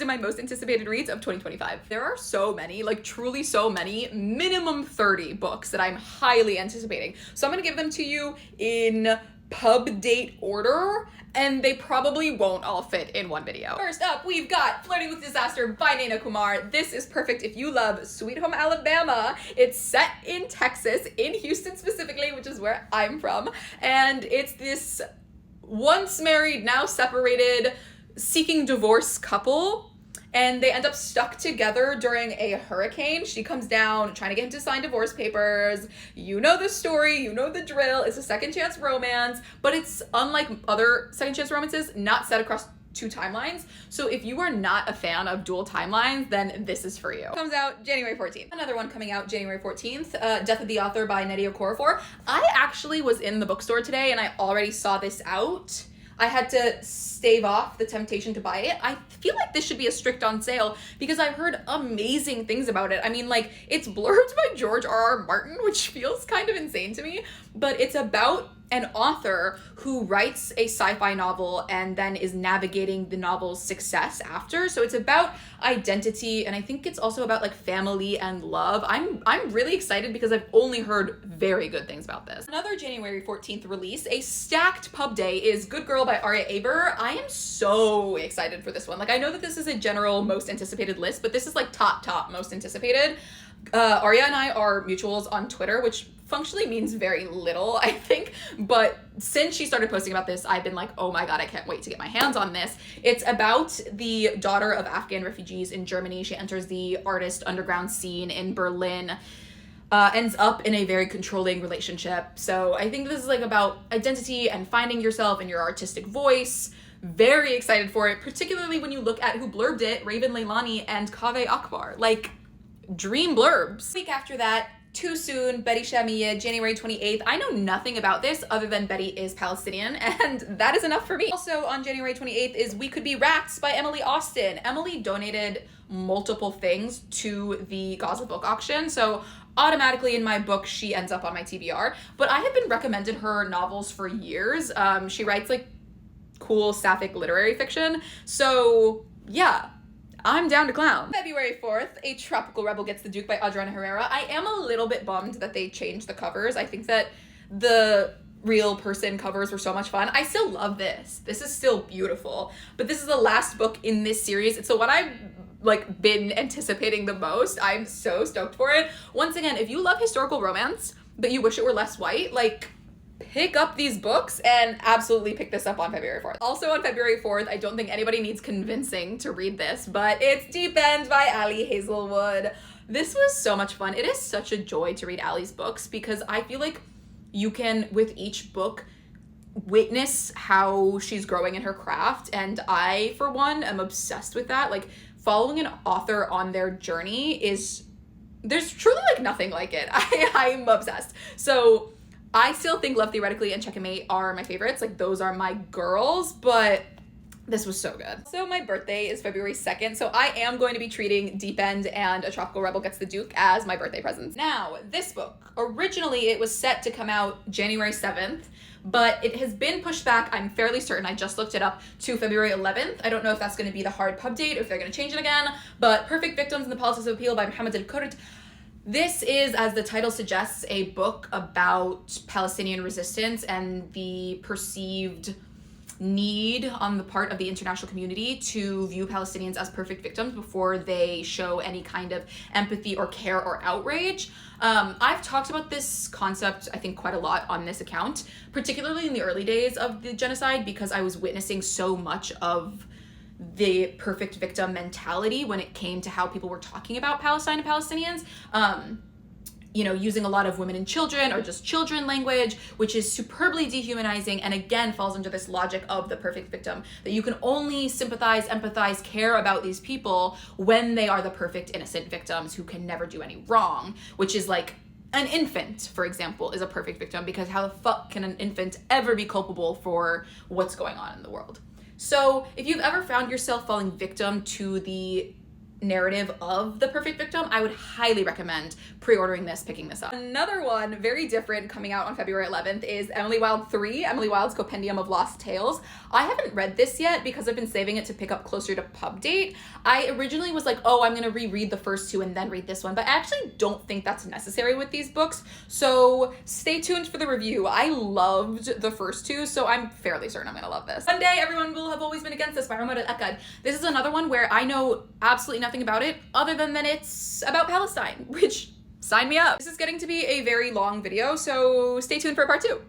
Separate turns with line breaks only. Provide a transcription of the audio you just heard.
to my most anticipated reads of 2025. There are so many, like truly so many, minimum 30 books that I'm highly anticipating. So I'm gonna give them to you in pub date order, and they probably won't all fit in one video. First up, we've got Flirting with Disaster by Naina Kumar. This is perfect if you love Sweet Home Alabama. It's set in Texas, in Houston specifically, which is where I'm from, and it's this once married, now separated, seeking divorce couple, and they end up stuck together during a hurricane. She comes down trying to get him to sign divorce papers. You know the story, you know the drill. It's a second chance romance, but it's unlike other second chance romances, not set across 2 timelines. So if you are not a fan of dual timelines, then this is for you. Comes out January 14th. Another one coming out January 14th, Death of the Author by Nnedi Okorafor. I actually was in the bookstore today and I already saw this out. I had to stave off the temptation to buy it. I feel like this should be a strict on sale because I've heard amazing things about it. I mean, like, it's blurbed by George R.R. Martin, which feels kind of insane to me, but it's about an author who writes a sci-fi novel and then is navigating the novel's success after. So it's about identity, and I think it's also about like family and love. I'm really excited because I've only heard very good things about this. Another January 14th release, a stacked pub day, is Good Girl by Aria Aber. I am so excited for this one. Like, I know that this is a general most anticipated list, but this is like top most anticipated. Aria and I are mutuals on Twitter, which functionally means very little, I think, but since she started posting about this, I've been like, oh my god, I can't wait to get my hands on this. It's about the daughter of Afghan refugees in Germany. She enters the artist underground scene in Berlin, ends up in a very controlling relationship. So I think this is like about identity and finding yourself and your artistic voice. Very excited for it, particularly when you look at who blurbed it, Raven Leilani and Kaveh Akbar. Like, dream blurbs. Week after that, Too Soon, Betty Shamia, January 28th. I know nothing about this other than Betty is Palestinian, and that is enough for me. Also on January 28th is We Could Be Rats by Emily Austin. Emily donated multiple things to the Gaza book auction, so automatically in my book she ends up on my TBR, but I have been recommended her novels for years. She writes like cool sapphic literary fiction, so yeah, I'm down to clown. February 4th, A Tropical Rebel Gets the Duke by Adriana Herrera. I am a little bit bummed that they changed the covers. I think that the real person covers were so much fun. I still love this. This is still beautiful. But this is the last book in this series. It's the one I've like been anticipating the most. I'm so stoked for it. Once again, if you love historical romance, but you wish it were less white, like, pick up these books and absolutely pick this up on February 4th. Also on February 4th, I don't think anybody needs convincing to read this, but it's Deep End by Ali Hazelwood. This was so much fun. It is such a joy to read Ali's books because I feel like you can, with each book, witness how she's growing in her craft, and I, for one, am obsessed with that. Like, following an author on their journey there's truly like nothing like it. I'm obsessed. So I still think Love Theoretically and Checkmate are my favorites. Like, those are my girls, but this was so good. So my birthday is February 2nd, so I am going to be treating Deep End and A Tropical Rebel Gets the Duke as my birthday presents. Now, this book, originally it was set to come out January 7th, but it has been pushed back, I'm fairly certain, I just looked it up, to February 11th. I don't know if that's going to be the hard pub date or if they're going to change it again, but Perfect Victims and the Politics of Appeal by Mohammed El-Kurd. This is, as the title suggests, a book about Palestinian resistance and the perceived need on the part of the international community to view Palestinians as perfect victims before they show any kind of empathy or care or outrage. I've talked about this concept, I think, quite a lot on this account, particularly in the early days of the genocide, because I was witnessing so much of the perfect victim mentality when it came to how people were talking about Palestine and Palestinians, using a lot of women and children or just children language, which is superbly dehumanizing and again falls under this logic of the perfect victim, that you can only sympathize, empathize, care about these people when they are the perfect innocent victims who can never do any wrong, which is like an infant, for example, is a perfect victim, because how the fuck can an infant ever be culpable for what's going on in the world? So if you've ever found yourself falling victim to the narrative of the perfect victim, I would highly recommend pre-ordering this, picking this up. Another one, very different, coming out on February 11th is Emily Wilde 3, Emily Wilde's Compendium of Lost Tales. I haven't read this yet because I've been saving it to pick up closer to pub date. I originally was like, oh, I'm gonna reread the first two and then read this one, but I actually don't think that's necessary with these books, so stay tuned for the review. I loved the first two, so I'm fairly certain I'm gonna love this. One Day Everyone Will Have Always Been Against Us by Omar El-Akkad. This is another one where I know absolutely nothing about it other than that it's about Palestine, which sign me up. This is getting to be a very long video, so stay tuned for part 2.